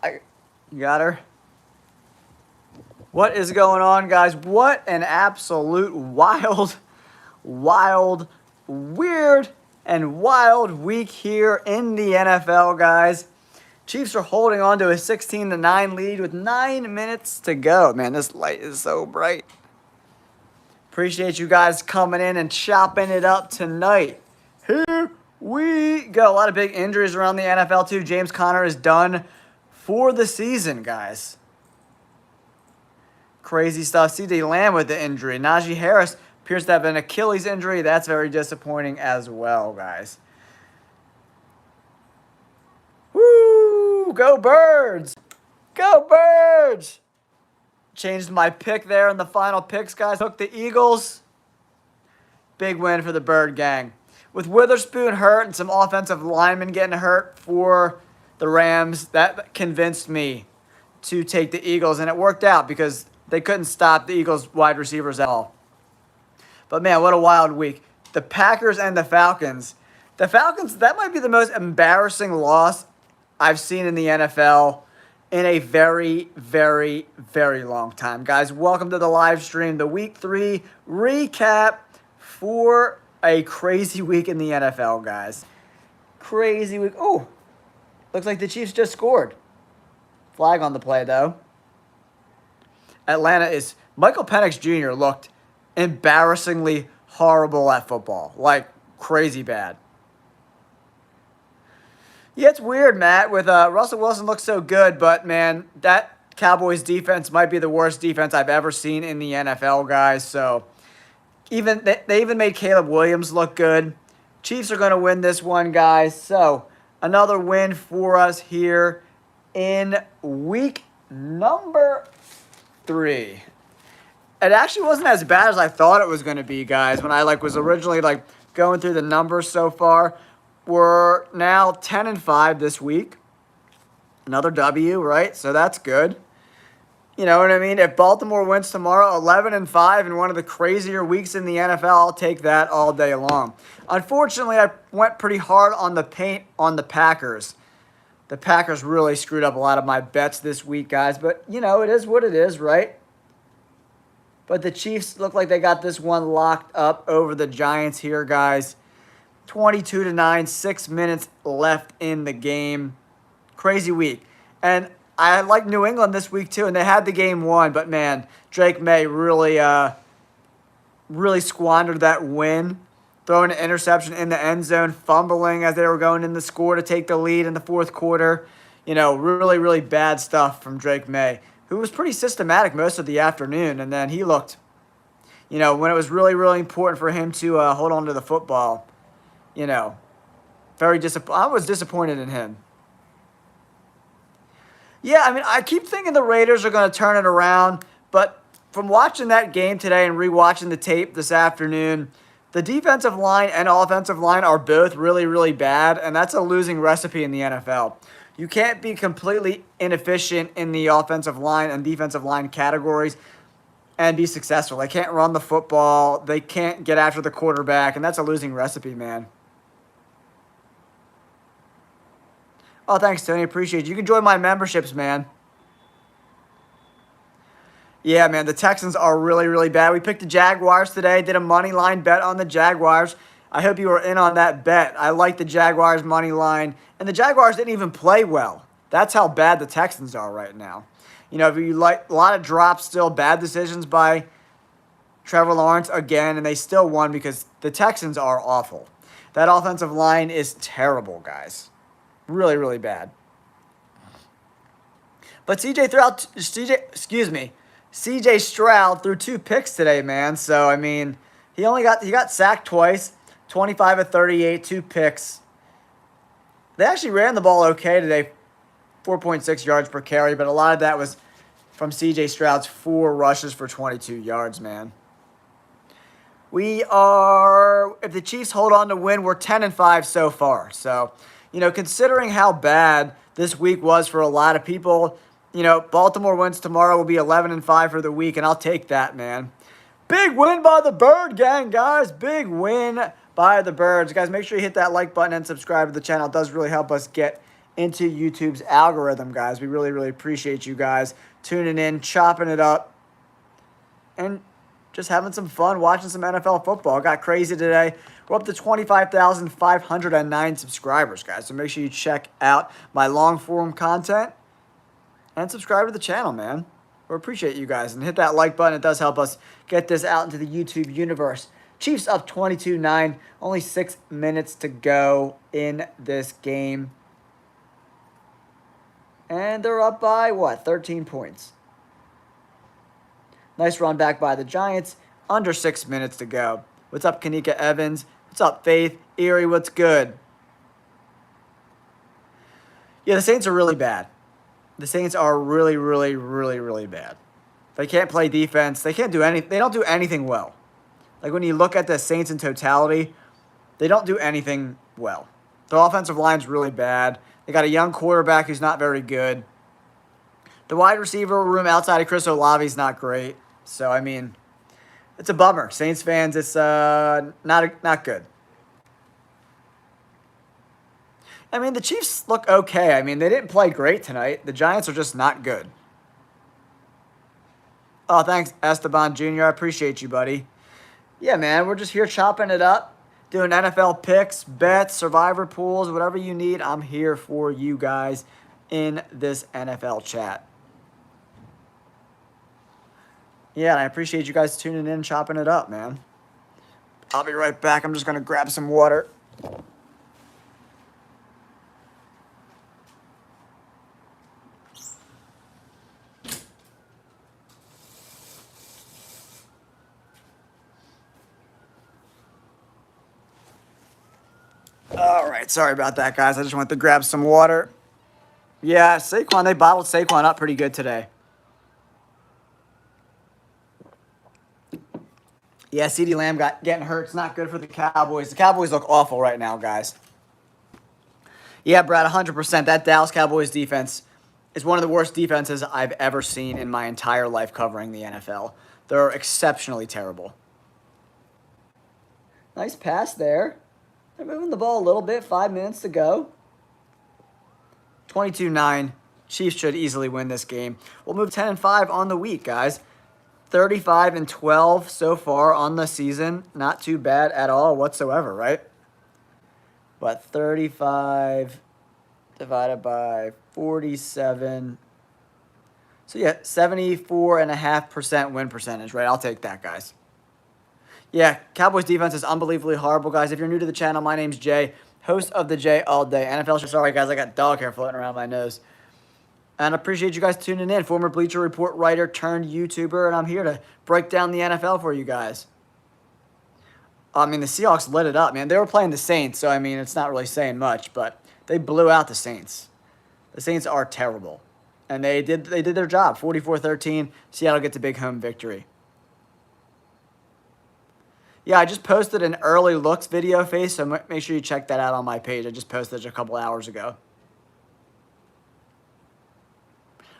You got her? What is going on, guys? What an absolute wild, weird, and wild week here in the NFL, guys. Chiefs are holding on to a 16-9 lead with 9 minutes to go. Man, this light is so bright. Appreciate you guys coming in and chopping it up tonight. Here we go. A lot of big injuries around the NFL, too. James Conner is done for the season, guys. Crazy stuff. CeeDee Lamb with the injury. Najee Harris appears to have an Achilles injury. That's very disappointing as well, guys. Woo! Go Birds! Go Birds! Changed my pick there in the final picks, guys. Took the Eagles. Big win for the Bird Gang. With Witherspoon hurt and some offensive linemen getting hurt for the Rams, that convinced me to take the Eagles, and it worked out because they couldn't stop the Eagles wide receivers at all. But man, what a wild week. The Packers and the Falcons. The Falcons, that might be the most embarrassing loss I've seen in the NFL in a very, very, very long time. Guys, welcome to the live stream, the Week 3 recap for a crazy week in the NFL, guys. Crazy week. Oh, looks like the Chiefs just scored. Flag on the play, though. Atlanta is... Michael Penix Jr. looked embarrassingly horrible at football. Like, crazy bad. Yeah, it's weird, Matt. With Russell Wilson looks so good, but, man, that Cowboys defense might be the worst defense I've ever seen in the NFL, guys. So, they even made Caleb Williams look good. Chiefs are going to win this one, guys. So, another win for us here in week number 3. It actually wasn't as bad as I thought it was going to be, guys. When I was originally going through the numbers so far, we're now 10-5 this week. Another W, right? So that's good. You know what I mean? If Baltimore wins tomorrow, 11-5 in one of the crazier weeks in the NFL, I'll take that all day long. Unfortunately, I went pretty hard on the paint on the Packers. The Packers really screwed up a lot of my bets this week, guys. But, you know, it is what it is, right? But the Chiefs look like they got this one locked up over the Giants here, guys. 22-9, 6 minutes left in the game. Crazy week. And I like New England this week, too, and they had the game won. But, man, Drake May really squandered that win. Throwing an interception in the end zone, fumbling as they were going in the score to take the lead in the fourth quarter. You know, really, really bad stuff from Drake May, who was pretty systematic most of the afternoon. And then he looked, you know, when it was really, really important for him to hold on to the football, you know, I was disappointed in him. Yeah, I mean, I keep thinking the Raiders are going to turn it around. But from watching that game today and rewatching the tape this afternoon, the defensive line and offensive line are both really, really bad, and that's a losing recipe in the NFL. You can't be completely inefficient in the offensive line and defensive line categories and be successful. They can't run the football. They can't get after the quarterback, and that's a losing recipe, man. Oh, thanks, Tony. Appreciate it. You can join my memberships, man. Yeah, man, the Texans are really, really bad. We picked the Jaguars today, did a money line bet on the Jaguars. I hope you were in on that bet. I like the Jaguars money line, and the Jaguars didn't even play well. That's how bad the Texans are right now. You know, if you like a lot of drops still, bad decisions by Trevor Lawrence again, and they still won because the Texans are awful. That offensive line is terrible, guys. Really, really bad. But CJ Stroud threw 2 picks today, man. So, I mean, he got sacked twice, 25 of 38, 2 picks. They actually ran the ball okay today, 4.6 yards per carry, but a lot of that was from CJ Stroud's 4 rushes for 22 yards, man. If the Chiefs hold on to win, we're 10-5 so far. So, you know, considering how bad this week was for a lot of people, you know, Baltimore wins tomorrow, will be 11-5 for the week, and I'll take that, man. Big win by the Bird Gang, guys. Big win by the Birds. Guys, make sure you hit that like button and subscribe to the channel. It does really help us get into YouTube's algorithm, guys. We really, really appreciate you guys tuning in, chopping it up, and just having some fun watching some NFL football. Got crazy today. We're up to 25,509 subscribers, guys. So make sure you check out my long form content and subscribe to the channel, man. We appreciate you guys. And hit that like button. It does help us get this out into the YouTube universe. Chiefs up 22-9. Only 6 minutes to go in this game. And they're up by, what, 13 points. Nice run back by the Giants. Under 6 minutes to go. What's up, Kanika Evans? What's up, Faith? Erie, what's good? Yeah, the Saints are really bad. The Saints are really, really, really, really bad. They can't play defense. They can't do anything. They don't do anything well. Like, when you look at the Saints in totality, they don't do anything well. Their offensive line's really bad. They got a young quarterback who's not very good. The wide receiver room outside of Chris Olave is not great. So, I mean, it's a bummer. Saints fans, it's not good. I mean, the Chiefs look okay. I mean, they didn't play great tonight. The Giants are just not good. Oh, thanks, Esteban Jr. I appreciate you, buddy. Yeah, man, we're just here chopping it up, doing NFL picks, bets, survivor pools, whatever you need. I'm here for you guys in this NFL chat. Yeah, and I appreciate you guys tuning in and chopping it up, man. I'll be right back. I'm just going to grab some water. All right, sorry about that, guys. I just went to grab some water. Yeah, Saquon, they bottled Saquon up pretty good today. Yeah, CeeDee Lamb getting hurt. It's not good for the Cowboys. The Cowboys look awful right now, guys. Yeah, Brad, 100%. That Dallas Cowboys defense is one of the worst defenses I've ever seen in my entire life covering the NFL. They're exceptionally terrible. Nice pass there. They're moving the ball a little bit. 5 minutes to go. 22-9. Chiefs should easily win this game. We'll move 10-5 on the week, guys. 35-12 so far on the season. Not too bad at all whatsoever, right? But 35 divided by 47. So, yeah, 74.5% win percentage, right? I'll take that, guys. Yeah, Cowboys defense is unbelievably horrible, guys. If you're new to the channel, my name's Jay, host of the Jay All Day NFL Show. Sorry, guys, I got dog hair floating around my nose. And I appreciate you guys tuning in. Former Bleacher Report writer turned YouTuber, and I'm here to break down the NFL for you guys. I mean, the Seahawks lit it up, man. They were playing the Saints, so, I mean, it's not really saying much, but they blew out the Saints. The Saints are terrible. And they did their job. 44-13. Seattle gets a big home victory. Yeah, I just posted an early looks video, Face, so make sure you check that out on my page. I just posted it a couple hours ago.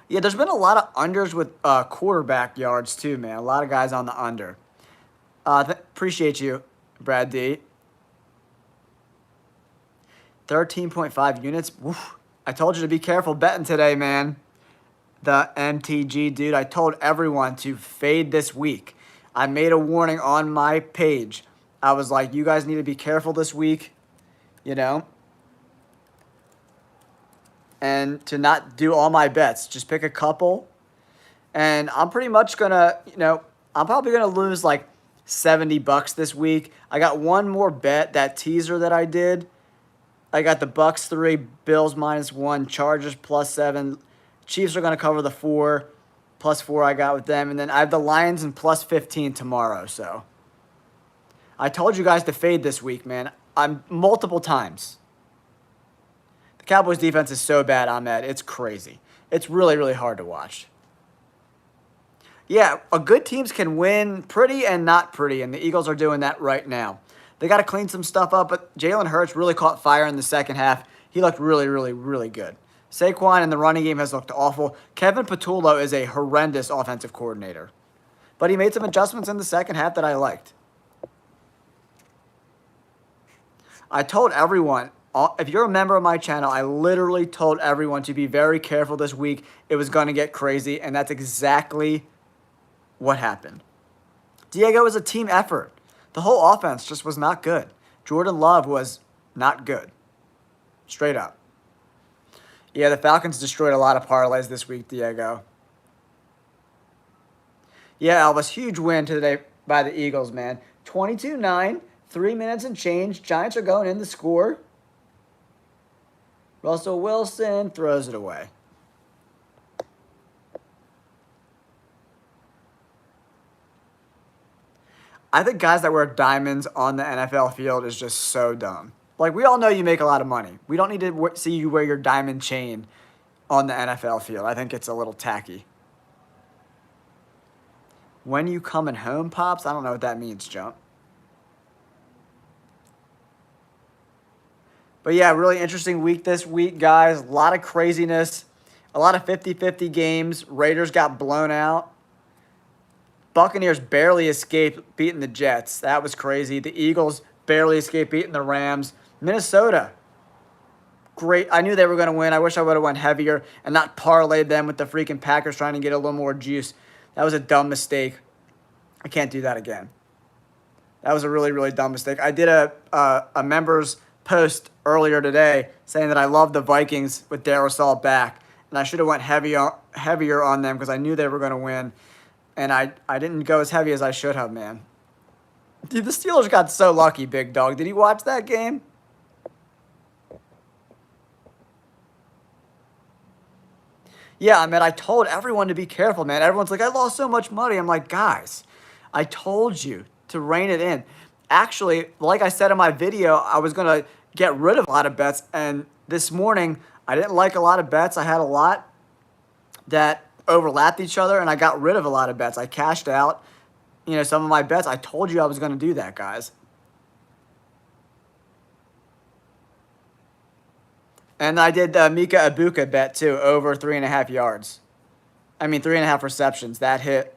Yeah, there's been a lot of unders with quarterback yards too, man. A lot of guys on the under. Appreciate you, Brad D. 13.5 units. Woof. I told you to be careful betting today, man. The MTG dude. I told everyone to fade this week. I made a warning on my page. I was like, you guys need to be careful this week, you know, and to not do all my bets. Just pick a couple. And I'm pretty much going to, you know, I'm probably going to lose like $70 this week. I got one more bet, that teaser that I did. I got the Bucks 3, Bills -1, Chargers +7. Chiefs are going to cover the 4. +4 I got with them. And then I have the Lions and +15 tomorrow. So I told you guys to fade this week, man. I'm multiple times. The Cowboys defense is so bad, Ahmed. It's crazy. It's really, really hard to watch. Yeah, good teams can win pretty and not pretty, and the Eagles are doing that right now. They got to clean some stuff up, but Jalen Hurts really caught fire in the second half. He looked really, really, really good. Saquon in the running game has looked awful. Kevin Patullo is a horrendous offensive coordinator. But he made some adjustments in the second half that I liked. I told everyone if you're a member of my channel, I literally told everyone to be very careful this week. It was going to get crazy, and that's exactly what happened. Diego was a team effort. The whole offense just was not good. Jordan Love was not good. Straight up. Yeah, the Falcons destroyed a lot of parlays this week, Diego. Yeah, Elvis, huge win today by the Eagles, man. 22-9, 3 minutes and change. Giants are going in to score. Russell Wilson throws it away. I think guys that wear diamonds on the NFL field is just so dumb. Like, we all know you make a lot of money. We don't need to see you wear your diamond chain on the NFL field. I think it's a little tacky. When you coming home, Pops? I don't know what that means, Jump. But yeah, really interesting week this week, guys. A lot of craziness. A lot of 50-50 games. Raiders got blown out. Buccaneers barely escaped beating the Jets. That was crazy. The Eagles barely escaped beating the Rams. Minnesota, great. I knew they were going to win. I wish I would have went heavier and not parlayed them with the freaking Packers trying to get a little more juice. That was a dumb mistake. I can't do that again. That was a really, really dumb mistake. I did a members post earlier today saying that I love the Vikings with Darrisaw back, and I should have went heavier on them because I knew they were going to win, and I didn't go as heavy as I should have, man. Dude, the Steelers got so lucky, big dog. Did you watch that game? Yeah, man, I told everyone to be careful, man. Everyone's like, I lost so much money. I'm like, guys, I told you to rein it in. Actually, like I said in my video, I was going to get rid of a lot of bets. And this morning, I didn't like a lot of bets. I had a lot that overlapped each other, and I got rid of a lot of bets. I cashed out, some of my bets. I told you I was going to do that, guys. And I did the Mika Ibuka bet, too, over 3.5 yards. 3.5 receptions. That hit.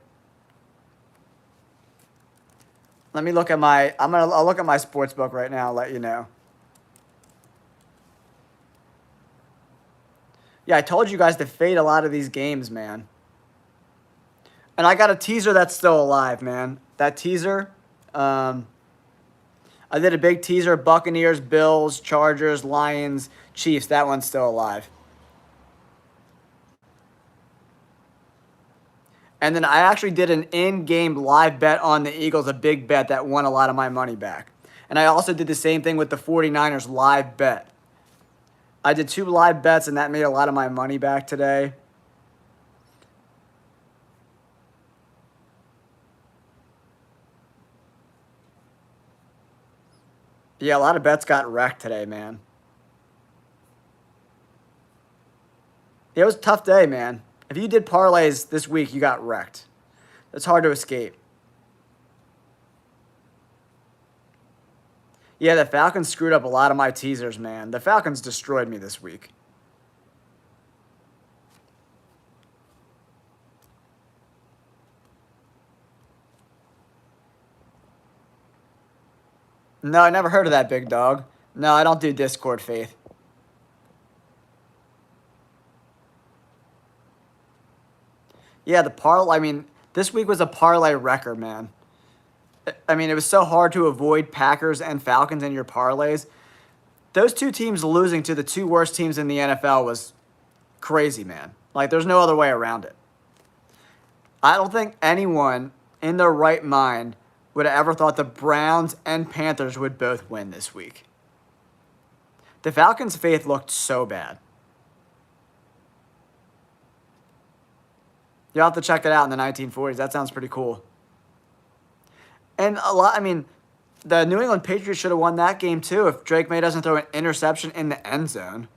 Let me look at I'll look at my sports book right now, let you know. Yeah, I told you guys to fade a lot of these games, man. And I got a teaser that's still alive, man. That teaser, I did a big teaser, Buccaneers, Bills, Chargers, Lions, Chiefs. That one's still alive. And then I actually did an in-game live bet on the Eagles, a big bet that won a lot of my money back. And I also did the same thing with the 49ers live bet. I did 2 live bets, and that made a lot of my money back today. Yeah, a lot of bets got wrecked today, man. It was a tough day, man. If you did parlays this week, you got wrecked. It's hard to escape. Yeah, the Falcons screwed up a lot of my teasers, man. The Falcons destroyed me this week. No, I never heard of that, big dog. No, I don't do Discord, Faith. Yeah, this week was a parlay wrecker, man. It was so hard to avoid Packers and Falcons in your parlays. Those 2 teams losing to the 2 worst teams in the NFL was crazy, man. Like, there's no other way around it. I don't think anyone in their right mind would have ever thought the Browns and Panthers would both win this week. The Falcons' faith looked so bad. You'll have to check it out in the 1940s. That sounds pretty cool. And the New England Patriots should have won that game too if Drake May doesn't throw an interception in the end zone.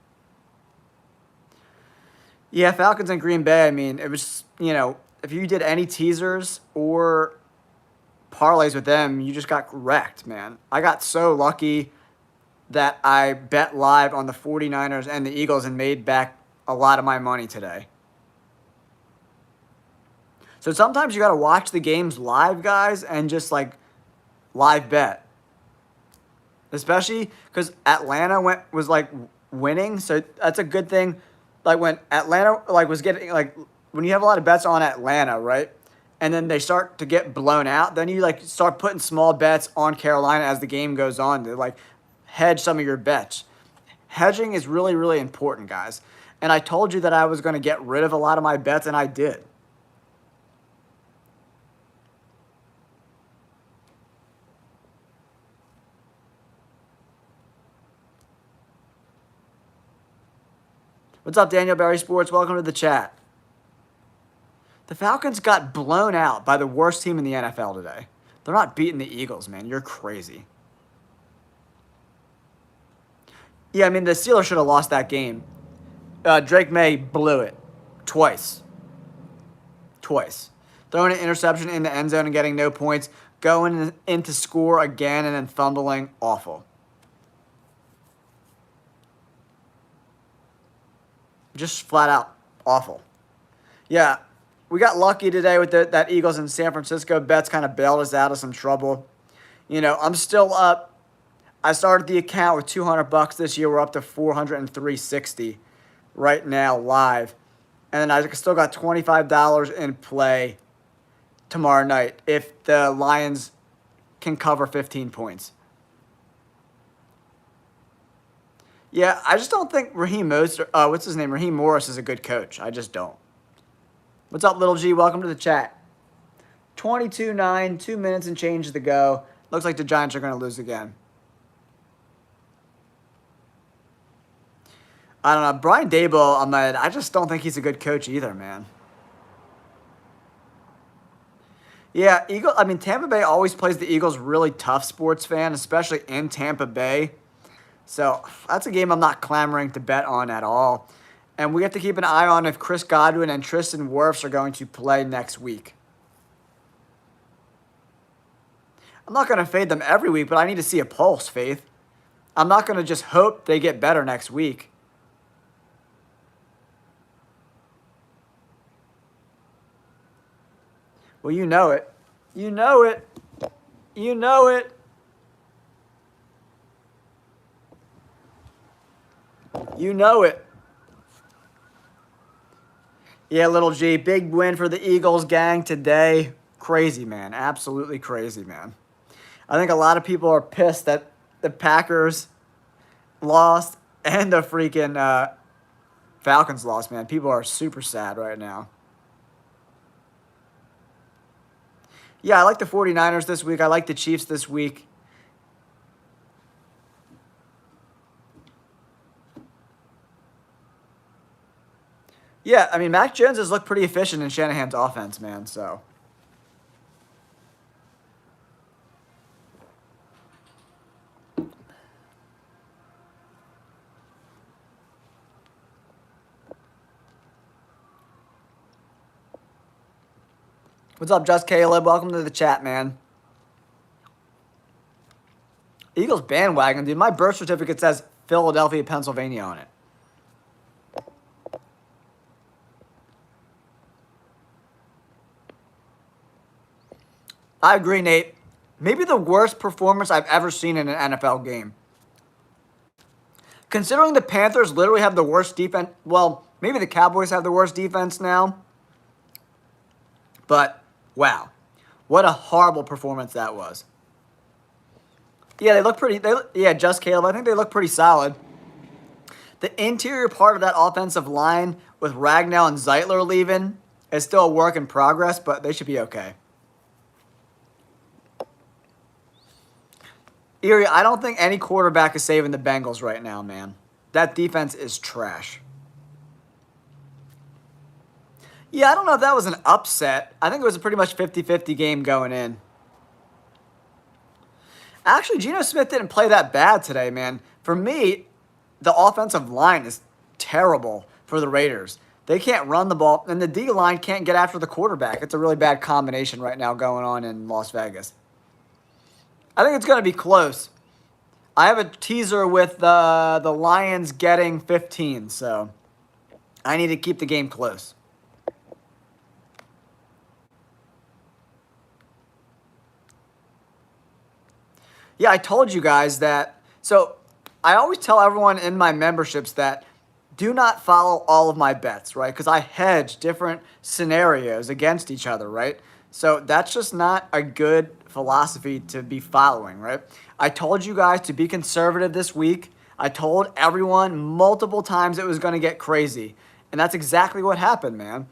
Yeah, Falcons and Green Bay, it was, if you did any teasers or parlays with them, you just got wrecked, man. I got so lucky that I bet live on the 49ers and the Eagles and made back a lot of my money today. So sometimes you got to watch the games live, guys, and just, live bet. especially because Atlanta was like winning, so that's a good thing. Like when Atlanta like was getting like when you have a lot of bets on Atlanta, right? And then they start to get blown out, then you like start putting small bets on Carolina as the game goes on to like hedge some of your bets. Hedging is really, really important, guys. And I told you that I was going to get rid of a lot of my bets, and I did. What's up, Daniel Barry Sports? Welcome to the chat. The Falcons got blown out by the worst team in the NFL today. They're not beating the Eagles, man. You're crazy. Yeah, I mean, the Steelers should have lost that game. Drake May blew it twice. Twice. Throwing an interception in the end zone and getting no points. Going in to score again and then fumbling. Awful. Just flat out awful. Yeah, we got lucky today with that Eagles and San Francisco bets kind of bailed us out of some trouble. You know, I'm still up. I started the account with $200 this year. We're up to 403.60 right now live. And then I still got $25 in play tomorrow night if the Lions can cover 15 points. Yeah, I just don't think Raheem Morris is a good coach. I just don't. What's up, Little G? Welcome to the chat. 22-9, 2 minutes and change to go. Looks like the Giants are going to lose again. I don't know. Brian Daboll, I just don't think he's a good coach either, man. Yeah, Tampa Bay always plays the Eagles really tough, sports fan, especially in Tampa Bay. So that's a game I'm not clamoring to bet on at all. And we have to keep an eye on if Chris Godwin and Tristan Wirfs are going to play next week. I'm not going to fade them every week, but I need to see a pulse, Faith. I'm not going to just hope they get better next week. Well, you know it. You know it. You know it. You know it. Yeah, Little G, big win for the Eagles gang today. Crazy, man. Absolutely crazy, man. I think a lot of people are pissed that the Packers lost and the freaking Falcons lost, man. People are super sad right now. Yeah, I like the 49ers this week. I like the Chiefs this week. Yeah, I mean, Mac Jones has looked pretty efficient in Shanahan's offense, man, so. What's up, Just Caleb? Welcome to the chat, man. Eagles bandwagon, dude. My birth certificate says Philadelphia, Pennsylvania on it. I agree, Nate. Maybe the worst performance I've ever seen in an NFL game. Considering the Panthers literally have the worst defense, well, maybe the Cowboys have the worst defense now. But, wow. What a horrible performance that was. Yeah, they look pretty, Just Caleb, I think they look pretty solid. The interior part of that offensive line with Ragnow and Zeitler leaving is still a work in progress, but they should be okay. Erie, I don't think any quarterback is saving the Bengals right now, man. That defense is trash. Yeah, I don't know if that was an upset. I think it was a pretty much 50-50 game going in. Actually, Geno Smith didn't play that bad today, man. For me, the offensive line is terrible for the Raiders. They can't run the ball, and the D-line can't get after the quarterback. It's a really bad combination right now going on in Las Vegas. I think it's going to be close. I have a teaser with the Lions getting 15, so I need to keep the game close. Yeah, I told you guys that So I always tell everyone in my memberships that do not follow all of my bets, right? Because I hedge different scenarios against each other, right? So that's just not a good philosophy to be following, right? I told you guys to be conservative this week. I told everyone multiple times it was going to get crazy. And that's exactly what happened, man.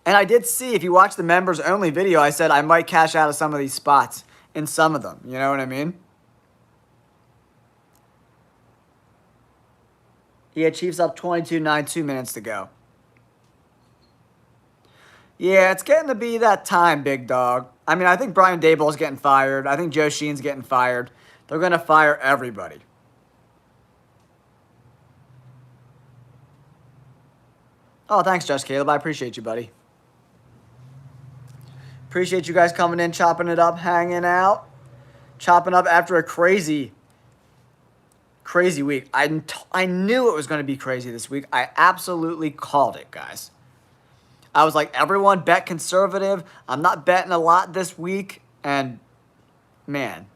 And I did see, if you watch the members only video, I said I might cash out of some of these spots in some of them. You know what I mean? Yeah, Chiefs up 22-9, 2 minutes to go. Yeah, it's getting to be that time, big dog. I mean, I think Brian Daboll's getting fired. I think Joe Sheen's getting fired. They're going to fire everybody. Oh, thanks, Just Caleb. I appreciate you, buddy. Appreciate you guys coming in, chopping it up, hanging out. Chopping up after a crazy week. I knew it was going to be crazy this week. I absolutely called it, guys. I was like, everyone bet conservative. I'm not betting a lot this week. And, man.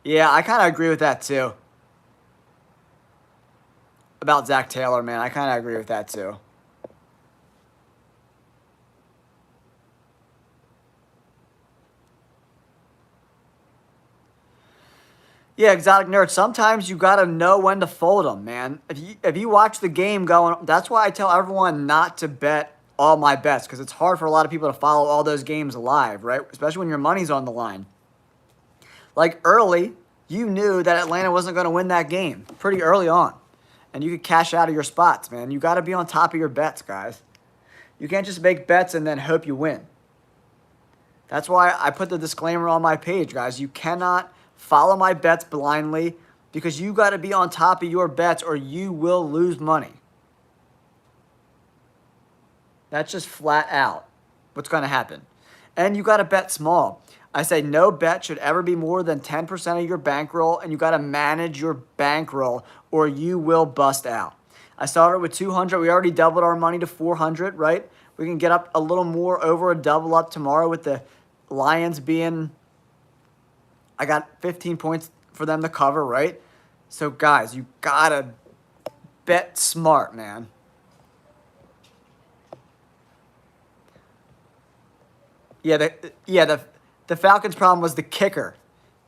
Yeah, I kind of agree with that, too. About Zach Taylor, man. I kind of agree with that, too. Yeah, Exotic Nerd. Sometimes you got to know when to fold them, man. If you watch the game going, that's why I tell everyone not to bet all my bets, because it's hard for a lot of people to follow all those games live, right? Especially when your money's on the line. Like early, you knew that Atlanta wasn't going to win that game pretty early on. And you could cash out of your spots, man. You got to be on top of your bets, guys. You can't just make bets and then hope you win. That's why I put the disclaimer on my page, guys. You cannot follow my bets blindly because you got to be on top of your bets or you will lose money. That's just flat out what's going to happen. And you got to bet small. I say no bet should ever be more than 10% of your bankroll, and you got to manage your bankroll or you will bust out. I started with 200. We already doubled our money to 400, right? We can get up a little more over a double up tomorrow with the Lions being, I got 15 points for them to cover, right? So, guys, you got to bet smart, man. The Falcons' problem was the kicker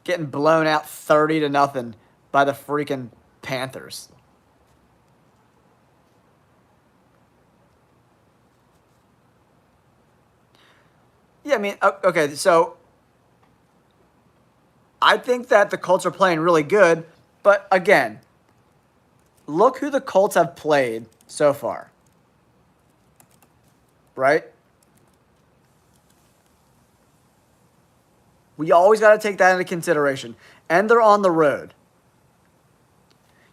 getting blown out 30-0 by the freaking Panthers. Yeah, I mean, okay, so I think that the Colts are playing really good, but again, look who the Colts have played so far. Right? We always got to take that into consideration. And they're on the road.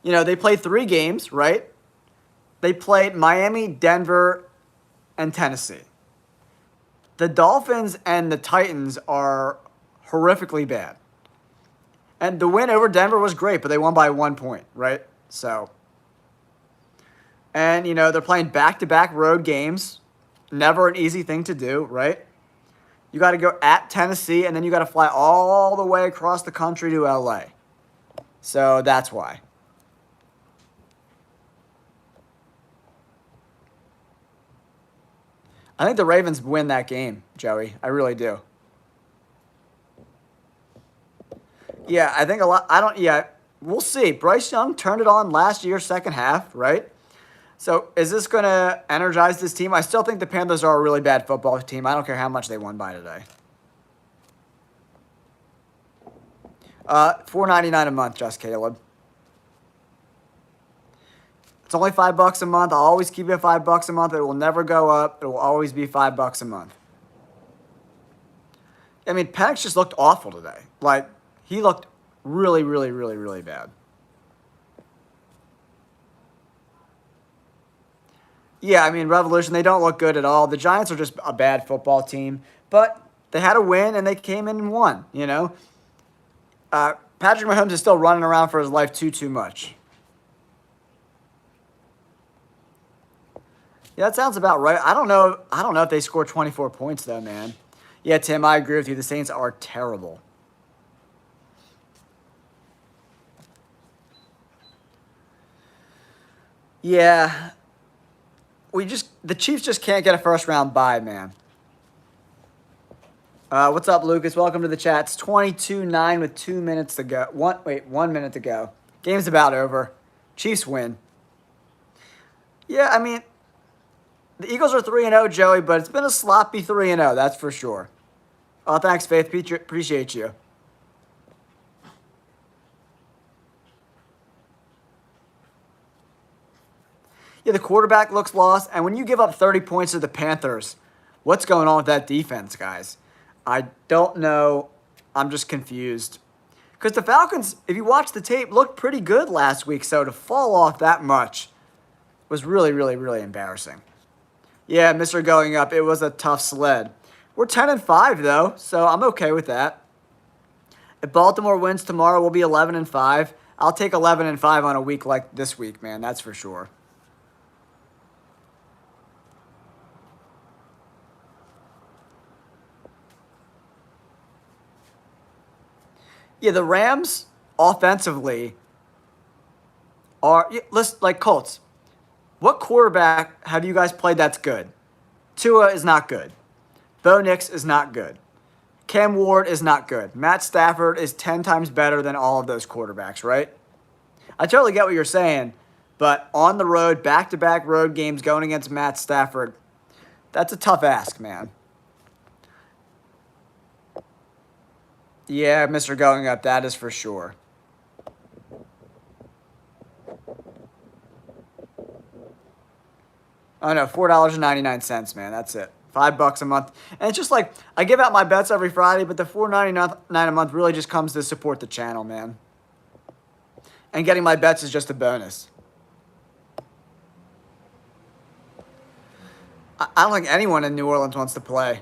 You know, they played 3 games, right? They played Miami, Denver, and Tennessee. The Dolphins and the Titans are horrifically bad. And the win over Denver was great, but they won by 1 point, right? So, and, you know, they're playing back-to-back road games. Never an easy thing to do, right? You got to go at Tennessee, and then you got to fly all the way across the country to LA. So that's why. I think the Ravens win that game, Joey. I really do. Yeah, I think a lot. We'll see. Bryce Young turned it on last year, second half, right? So is this going to energize this team? I still think the Panthers are a really bad football team. I don't care how much they won by today. $4.99 a month, just Caleb. It's only $5 a month. I'll always keep it $5 a month. It will never go up. It will always be $5 a month. I mean, Penix just looked awful today. Like, he looked really, really, really, really bad. Yeah, I mean, Revolution, they don't look good at all. The Giants are just a bad football team. But they had a win, and they came in and won, you know. Patrick Mahomes is still running around for his life too much. Yeah, that sounds about right. I don't know if they scored 24 points, though, man. Yeah, Tim, I agree with you. The Saints are terrible. Yeah, the Chiefs just can't get a first round bye, man. What's up, Lucas? Welcome to the chat. It's 22-9 with 2 minutes to go. 1 minute to go. Game's about over. Chiefs win. Yeah, I mean, the Eagles are 3-0, Joey, but it's been a sloppy 3-0, that's for sure. Oh, thanks, Faith. Appreciate you. Yeah, the quarterback looks lost, and when you give up 30 points to the Panthers, what's going on with that defense, guys? I don't know. I'm just confused. Because the Falcons, if you watch the tape, looked pretty good last week, so to fall off that much was really, really, really embarrassing. Yeah, Mr. Going Up, it was a tough sled. We're 10-5, though, so I'm okay with that. If Baltimore wins tomorrow, we'll be 11-5. I'll take 11-5 on a week like this week, man, that's for sure. Yeah, the Rams offensively are listen, like Colts. What quarterback have you guys played that's good? Tua is not good. Bo Nix is not good. Cam Ward is not good. Matt Stafford is 10 times better than all of those quarterbacks, right? I totally get what you're saying, but on the road, back-to-back road games going against Matt Stafford, that's a tough ask, man. Yeah, Mr. Going Up, that is for sure. Oh no, $4.99, man. That's it. $5 a month. And it's just like, I give out my bets every Friday, but the $4.99 a month really just comes to support the channel, man. And getting my bets is just a bonus. I don't think anyone in New Orleans wants to play.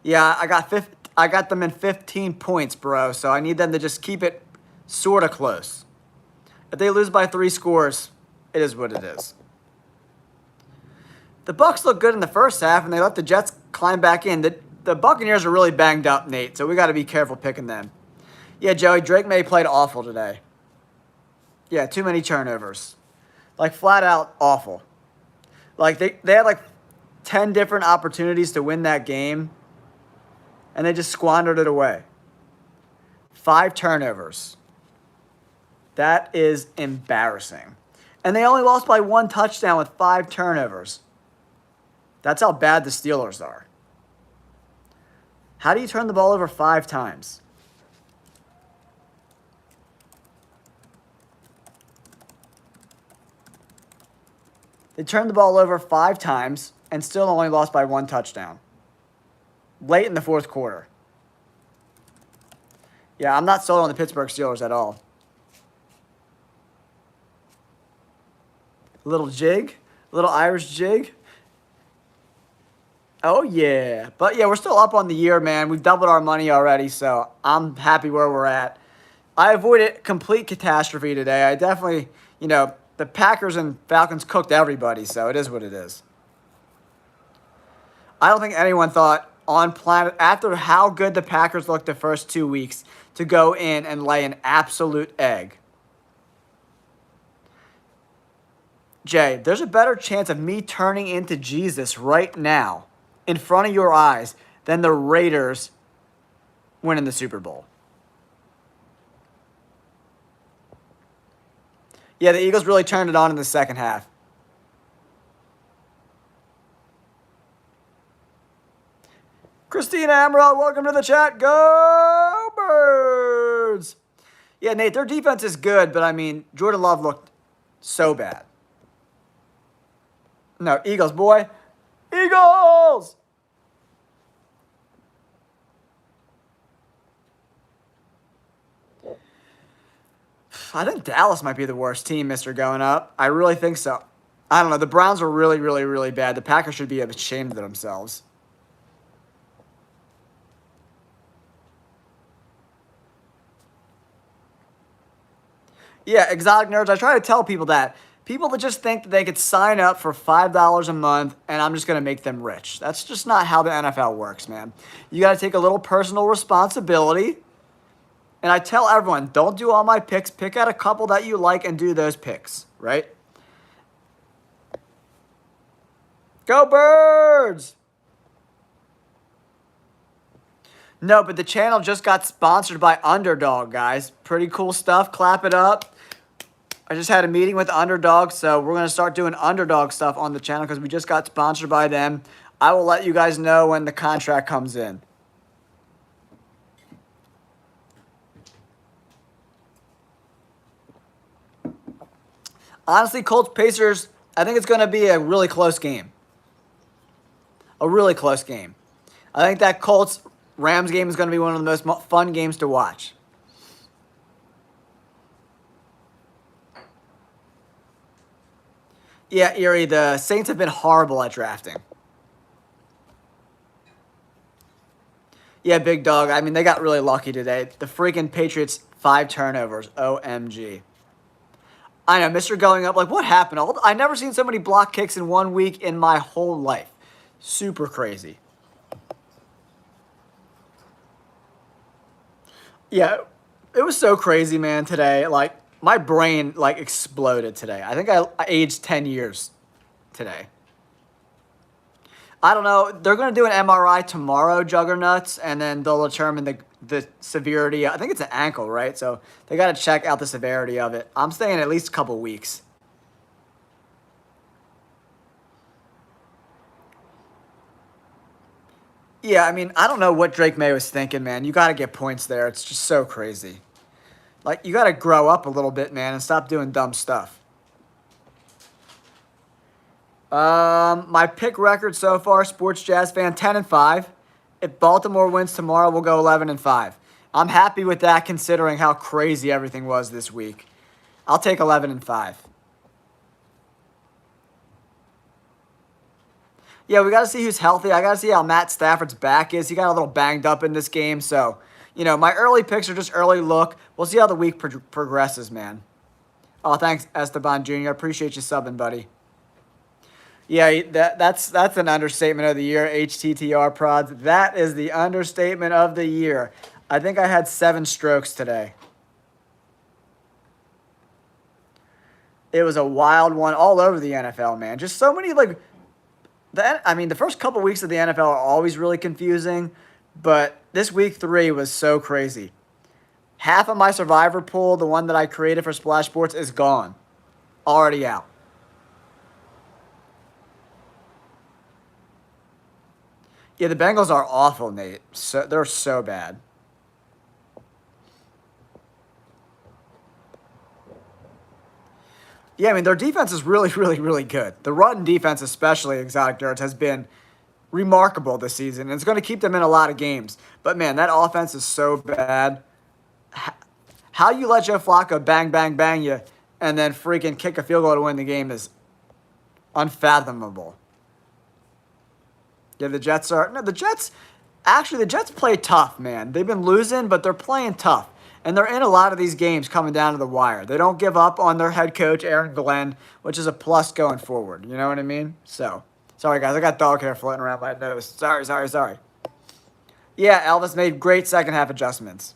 Yeah, I got them in 15 points, bro. So I need them to just keep it sort of close. If they lose by 3 scores, it is what it is. The Bucs look good in the first half, and they let the Jets climb back in. The Buccaneers are really banged up, Nate, so we got to be careful picking them. Yeah, Joey, Drake May played awful today. Yeah, too many turnovers. Like, flat out awful. Like, they had, like, 10 different opportunities to win that game, and they just squandered it away. 5 turnovers. That is embarrassing. And they only lost by 1 touchdown with 5 turnovers. That's how bad the Steelers are. How do you turn the ball over 5 times? They turned the ball over 5 times and still only lost by 1 touchdown. Late in the 4th quarter. Yeah, I'm not sold on the Pittsburgh Steelers at all. Little jig, little Irish jig. Oh, yeah. But, yeah, we're still up on the year, man. We've doubled our money already, so I'm happy where we're at. I avoided complete catastrophe today. I definitely, the Packers and Falcons cooked everybody, so it is what it is. I don't think anyone thought on planet, after how good the Packers looked the first 2 weeks, to go in and lay an absolute egg. Jay, there's a better chance of me turning into Jesus right now in front of your eyes than the Raiders winning the Super Bowl. Yeah, the Eagles really turned it on in the second half. Christina Amaral, welcome to the chat. Go Birds! Yeah, Nate, their defense is good, but, I mean, Jordan Love looked so bad. No, Eagles, boy. Eagles! I think Dallas might be the worst team, Mr. Going Up. I really think so. I don't know. The Browns were really, really, really bad. The Packers should be ashamed of themselves. Yeah, exotic nerds. I try to tell people that. People that just think that they could sign up for $5 a month and I'm just going to make them rich. That's just not how the NFL works, man. You got to take a little personal responsibility And I tell everyone, don't do all my picks. Pick out a couple that you like and do those picks, right? Go Birds! No, but the channel just got sponsored by Underdog, guys. Pretty cool stuff. Clap it up. I just had a meeting with Underdog, so we're going to start doing Underdog stuff on the channel because we just got sponsored by them. I will let you guys know when the contract comes in. Honestly, Colts Pacers, I think it's going to be a really close game. A really close game. I think that Colts Rams game is going to be one of the most fun games to watch. Yeah, Erie, the Saints have been horrible at drafting. Yeah, big dog. I mean, they got really lucky today. The freaking Patriots, 5 turnovers. OMG. I know, Mr. Going Up. Like, what happened? I never seen so many block kicks in 1 week in my whole life. Super crazy. Yeah, it was so crazy, man, today. Like, my brain, like, exploded today. I think I aged 10 years today. I don't know. They're going to do an MRI tomorrow, Juggernauts, and then they'll determine the severity. I think it's an ankle, right? So they got to check out the severity of it. I'm staying at least a couple weeks. Yeah, I mean, I don't know what Drake May was thinking, man. You got to get points there. It's just so crazy. Like, you got to grow up a little bit, man, and stop doing dumb stuff. My pick record so far, Sports Jazz fan, 10-5. If Baltimore wins tomorrow, we'll go 11-5. I'm happy with that considering how crazy everything was this week. I'll take 11-5. Yeah, we got to see who's healthy. I got to see how Matt Stafford's back is. He got a little banged up in this game, so, you know, my early picks are just early look. We'll see how the week progresses, man. Oh, thanks, Esteban Jr. I appreciate you subbing, buddy. Yeah, that's an understatement of the year, HTTR prods. That is the understatement of the year. I think I had 7 strokes today. It was a wild one all over the NFL, man. Just so many, like, the first couple weeks of the NFL are always really confusing, but this week 3 was so crazy. Half of my survivor pool, the one that I created for Splash Sports, is gone. Already out. Yeah, the Bengals are awful, Nate. They're so bad. Yeah, I mean, their defense is really, really, really good. The run defense, especially Exotic Nerds, has been remarkable this season. And it's going to keep them in a lot of games. But, man, that offense is so bad. How you let Joe Flacco bang, bang, bang you and then freaking kick a field goal to win the game is unfathomable. Yeah, the Jets play tough, man. They've been losing, but they're playing tough. And they're in a lot of these games coming down to the wire. They don't give up on their head coach, Aaron Glenn, which is a plus going forward. You know what I mean? So, sorry, guys. I got dog hair floating around my nose. Sorry. Yeah, Elvis made great second half adjustments.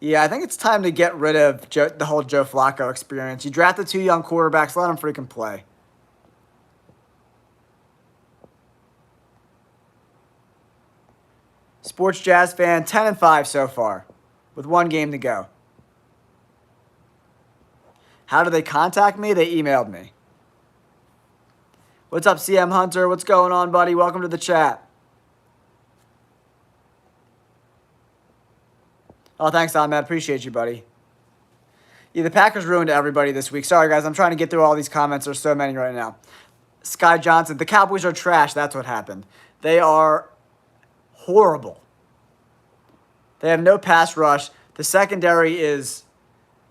Yeah, I think it's time to get rid of the whole Joe Flacco experience. You drafted 2 young quarterbacks. Let them freaking play. Sports Jazz fan, 10-5 so far, with 1 game to go. How did they contact me? They emailed me. What's up, CM Hunter? What's going on, buddy? Welcome to the chat. Oh, thanks, Ahmed. Appreciate you, buddy. Yeah, the Packers ruined everybody this week. Sorry, guys. I'm trying to get through all these comments. There's so many right now. Sky Johnson, the Cowboys are trash. That's what happened. They are horrible. They have no pass rush. The secondary is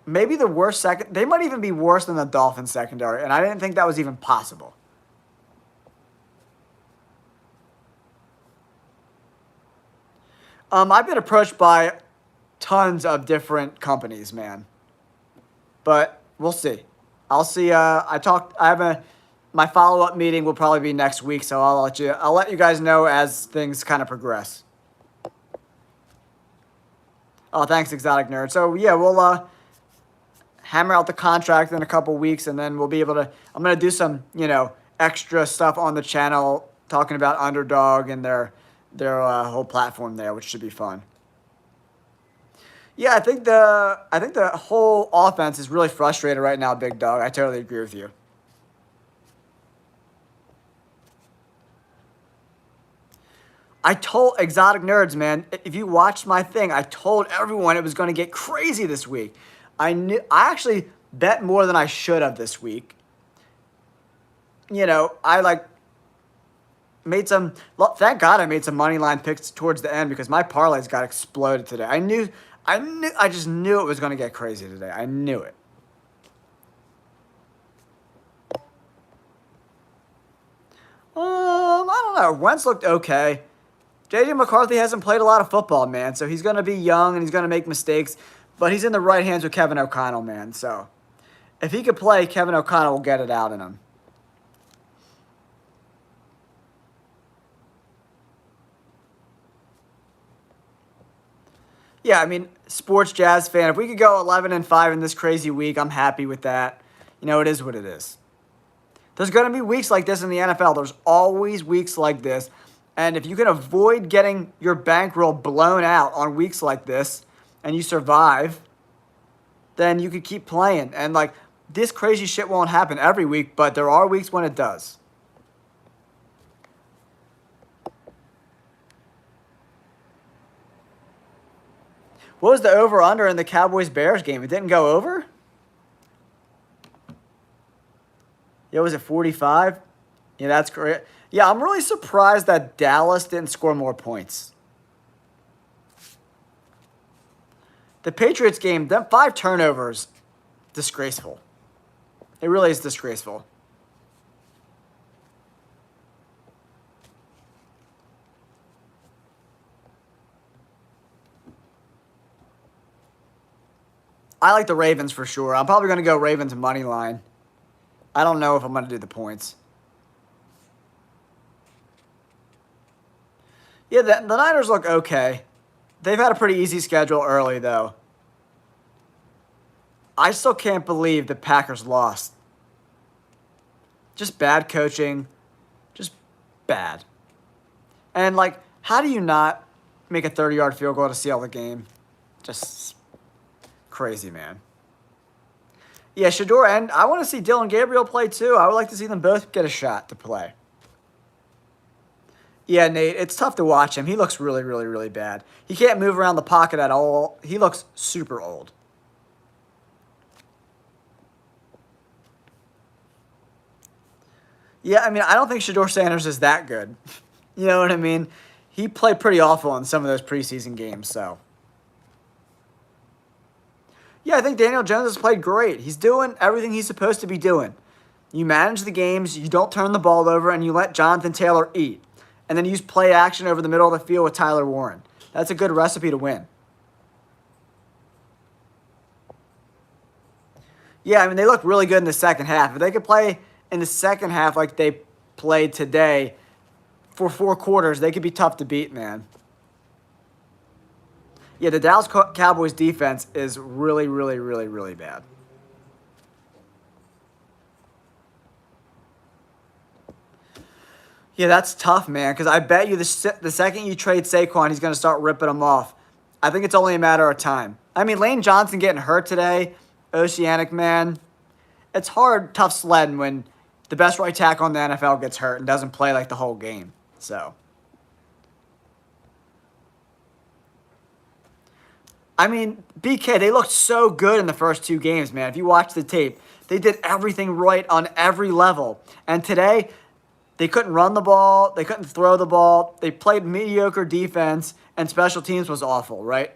maybe the worst second. They might even be worse than the Dolphins secondary, and I didn't think that was even possible. I've been approached by tons of different companies, man. But we'll see. I'll see. My follow-up meeting will probably be next week, so I'll let you guys know as things kind of progress. Oh, thanks, Exotic Nerd. So, yeah, we'll hammer out the contract in a couple weeks, and then we'll be able to. I'm gonna do some, extra stuff on the channel talking about Underdog and their whole platform there, which should be fun. Yeah, I think the whole offense is really frustrated right now, Big Dog. I totally agree with you. I told Exotic Nerds, man, if you watched my thing, I told everyone it was going to get crazy this week. I actually bet more than I should have this week. I made some, thank God I made some money line picks towards the end because my parlays got exploded today. I just knew it was going to get crazy today. I knew it. I don't know. Wentz looked okay. J.J. McCarthy hasn't played a lot of football, man, so he's going to be young and he's going to make mistakes, but he's in the right hands with Kevin O'Connell, man, so if he could play, Kevin O'Connell will get it out in him. Yeah, I mean, sports Jazz fan, if we could go 11-5 in this crazy week, I'm happy with that. It is what it is. There's going to be weeks like this in the NFL. There's always weeks like this. And if you can avoid getting your bankroll blown out on weeks like this and you survive, then you could keep playing. And, this crazy shit won't happen every week, but there are weeks when it does. What was the over-under in the Cowboys-Bears game? It didn't go over? Yeah, was it 45? Yeah, that's great. Yeah, I'm really surprised that Dallas didn't score more points. The Patriots game, them 5 turnovers, disgraceful. It really is disgraceful. I like the Ravens for sure. I'm probably going to go Ravens money line. I don't know if I'm going to do the points. Yeah, the Niners look okay. They've had a pretty easy schedule early, though. I still can't believe the Packers lost. Just bad coaching. Just bad. And, how do you not make a 30-yard field goal to seal the game? Just crazy, man. Yeah, Shedeur, and I want to see Dylan Gabriel play, too. I would like to see them both get a shot to play. Yeah, Nate, it's tough to watch him. He looks really, really, really bad. He can't move around the pocket at all. He looks super old. Yeah, I mean, I don't think Shedeur Sanders is that good. You know what I mean? He played pretty awful in some of those preseason games, so. Yeah, I think Daniel Jones has played great. He's doing everything he's supposed to be doing. You manage the games, you don't turn the ball over, and you let Jonathan Taylor eat. And then use play action over the middle of the field with Tyler Warren. That's a good recipe to win. Yeah, I mean, they look really good in the second half. If they could play in the second half like they played today for 4 quarters, they could be tough to beat, man. Yeah, the Dallas Cowboys defense is really, really, really, really bad. Yeah, that's tough, man, because I bet you the second you trade Saquon, he's going to start ripping them off. I think it's only a matter of time. I mean, Lane Johnson getting hurt today, Oceanic, man. It's hard, tough sledding when the best right tackle in the NFL gets hurt and doesn't play the whole game. So, I mean, BK, they looked so good in the first 2 games, man. If you watch the tape, they did everything right on every level. And today, they couldn't run the ball. They couldn't throw the ball. They played mediocre defense, and special teams was awful, right?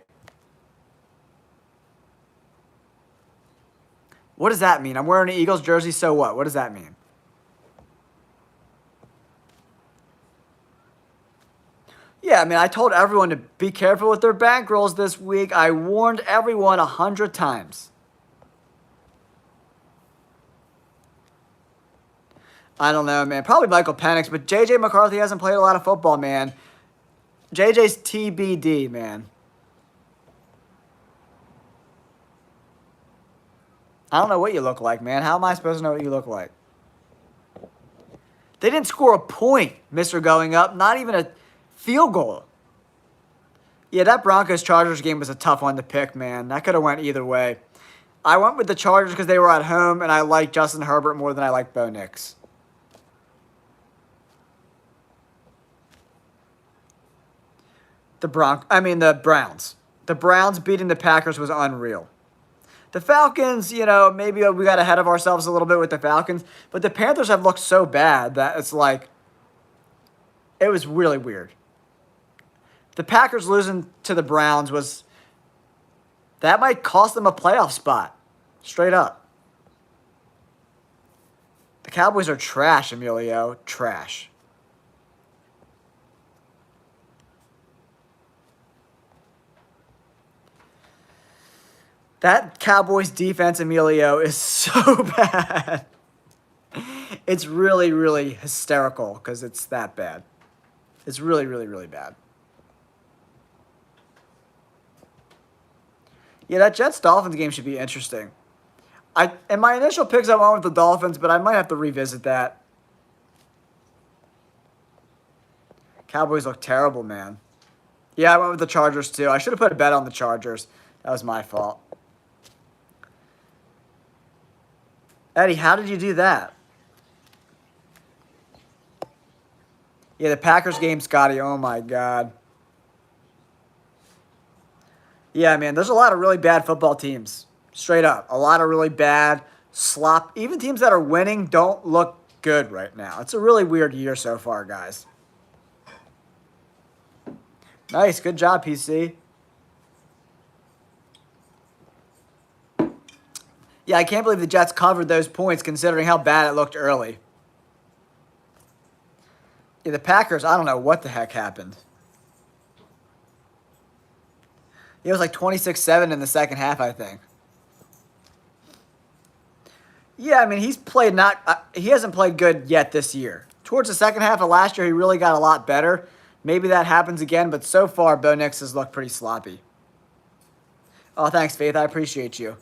What does that mean? I'm wearing an Eagles jersey, so what? What does that mean? Yeah, I mean, I told everyone to be careful with their bankrolls this week. I warned everyone 100 times. I don't know, man. Probably Michael Penix, but J.J. McCarthy hasn't played a lot of football, man. J.J.'s TBD, man. I don't know what you look like, man. How am I supposed to know what you look like? They didn't score a point, Mr. Going Up. Not even a field goal. Yeah, that Broncos-Chargers game was a tough one to pick, man. That could have went either way. I went with the Chargers because they were at home, and I like Justin Herbert more than I like Bo Nix. The Browns. The Browns beating the Packers was unreal. The Falcons, maybe we got ahead of ourselves a little bit with the Falcons, but the Panthers have looked so bad that it's like, it was really weird. The Packers losing to the Browns that might cost them a playoff spot. Straight up. The Cowboys are trash, Emilio. Trash. That Cowboys defense, Emilio, is so bad. It's really, really hysterical because it's that bad. It's really, really, really bad. Yeah, that Jets-Dolphins game should be interesting. In my initial picks, I went with the Dolphins, but I might have to revisit that. Cowboys look terrible, man. Yeah, I went with the Chargers, too. I should have put a bet on the Chargers. That was my fault. Eddie, how did you do that? Yeah, the Packers game, Scotty. Oh, my God. Yeah, man, there's a lot of really bad football teams. Straight up. A lot of really bad slop. Even teams that are winning don't look good right now. It's a really weird year so far, guys. Nice. Good job, PC. Yeah, I can't believe the Jets covered those points considering how bad it looked early. Yeah, the Packers, I don't know what the heck happened. It was like 26-7 in the second half, I think. Yeah, I mean, he hasn't played good yet this year. Towards the second half of last year, he really got a lot better. Maybe that happens again, but so far, Bo Nix has looked pretty sloppy. Oh, thanks, Faith. I appreciate you.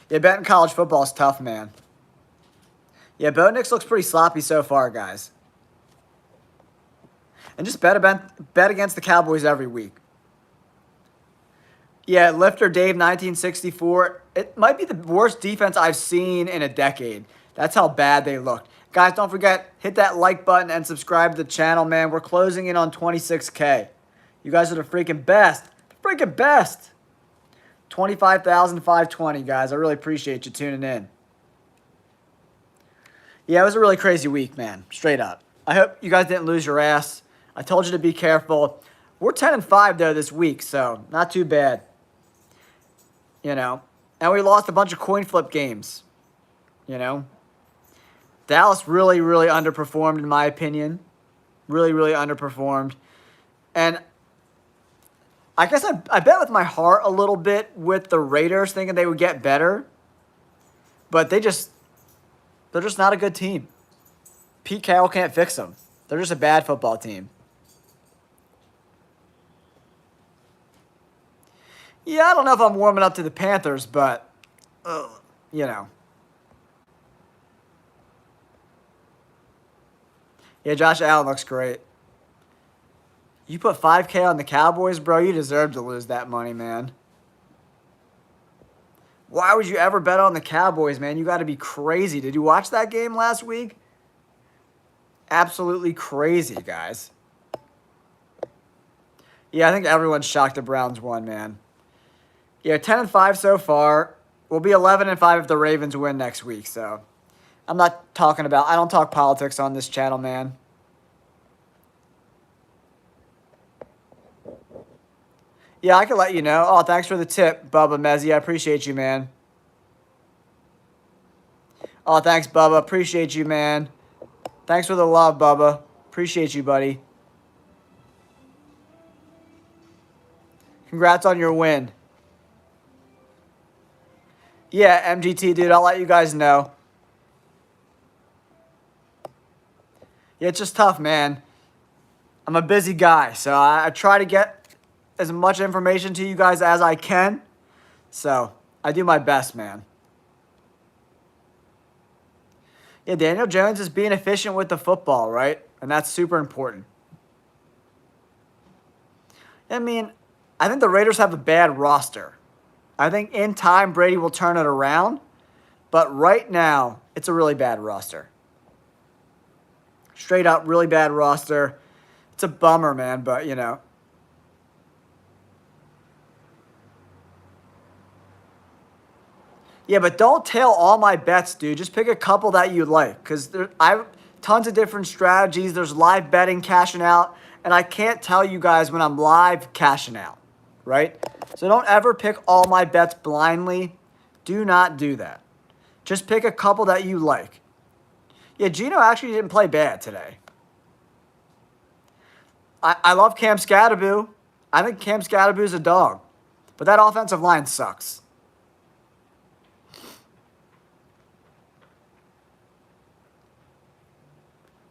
Yeah, betting college football is tough, man. Yeah, Bo Nix looks pretty sloppy so far, guys. And just bet against the Cowboys every week. Yeah, Lifter Dave 1964. It might be the worst defense I've seen in a decade. That's how bad they looked. Guys, don't forget, hit that like button and subscribe to the channel, man. We're closing in on 26K. You guys are the freaking best. The freaking best. 25,520, guys. I really appreciate you tuning in. Yeah, it was a really crazy week, man. Straight up. I hope you guys didn't lose your ass. I told you to be careful. We're 10-5, though, this week, so not too bad. And we lost a bunch of coin flip games. Dallas really, really underperformed, in my opinion. Really, really underperformed. And I guess I bet with my heart a little bit with the Raiders, thinking they would get better. But they're just not a good team. Pete Carroll can't fix them. They're just a bad football team. Yeah, I don't know if I'm warming up to the Panthers, but, Yeah, Josh Allen looks great. You put $5K on the Cowboys, bro, you deserve to lose that money, man. Why would you ever bet on the Cowboys, man? You got to be crazy. Did you watch that game last week? Absolutely crazy, guys. Yeah, I think everyone's shocked the Browns won, man. Yeah, 10-5 so far. We'll be 11-5 if the Ravens win next week, so I don't talk politics on this channel, man. Yeah, I can let you know. Oh, thanks for the tip, Bubba Mezzi. I appreciate you, man. Oh, thanks, Bubba. Appreciate you, man. Thanks for the love, Bubba. Appreciate you, buddy. Congrats on your win. Yeah, MGT, dude, I'll let you guys know. Yeah, it's just tough, man. I'm a busy guy, so I try to get as much information to you guys as I can. So I do my best, man. Yeah, Daniel Jones is being efficient with the football, right? And that's super important. I mean, I think the Raiders have a bad roster. I think in time Brady will turn it around. But right now, it's a really bad roster. Straight up, really bad roster. It's a bummer, man, but, you know. Yeah, but don't tail all my bets, dude. Just pick a couple that you like. Because I have tons of different strategies. There's live betting, cashing out. And I can't tell you guys when I'm live cashing out, right? So don't ever pick all my bets blindly. Do not do that. Just pick a couple that you like. Yeah, Geno actually didn't play bad today. I love Cam Skattebo. I think Cam Skattebo is a dog. But that offensive line sucks.